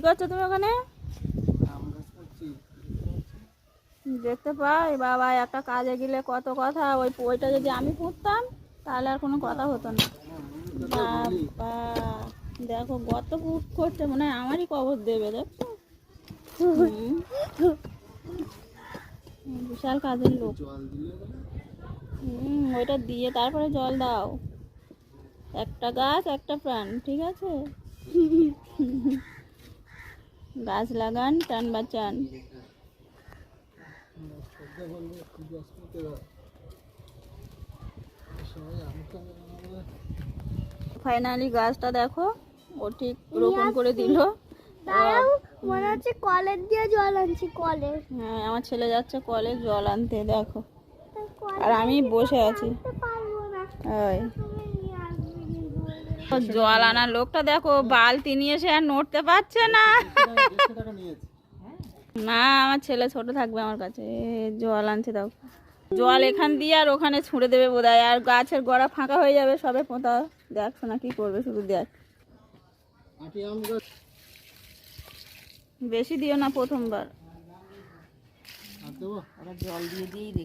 করছো তুমি ওখানে? দেখতে পাই বাবা, একটা কাজে গেলে কত কথা। ওইটা যদি আমি পুঁততাম তাহলে আর কোনো কথা হতো না। বাবা দেখো গত পুঁত করছে, মনে হয় আমারই কবর দেবে। দেখো বিশাল কাজের লোক। ওইটা দিয়ে তারপরে জল দাও। একটা গাছ একটা প্রাণ, ঠিক আছে? গাছ লাগান, প্রাণ বাঁচান। ফাইনালি গাছটা দেখো ও ঠিক রোপণ করে দিল। মনে হচ্ছে কলের দিয়ে জল আনছি, কলে। হ্যাঁ, আমার ছেলে যাচ্ছে কলে জল আনতে, দেখো। আর আমি বসে আছি। জল আনার লোকটা দেখো, বালতি নিয়ে এসে আর নড়তে পারছে না। না, আমার ছেলে ছোট থাকবে আমার কাছে। জল আনছে, দাও। জল এখান দিয়ে আর ওখানে ছুঁড়ে দেবে বোধহয়, আর গাছের গোড়া ফাঁকা হয়ে যাবে সবে পোঁতা। দেখ শোনা কি করবে, শুধু দেখ। বেশি দিও না প্রথমবার। জল দিয়ে দিই।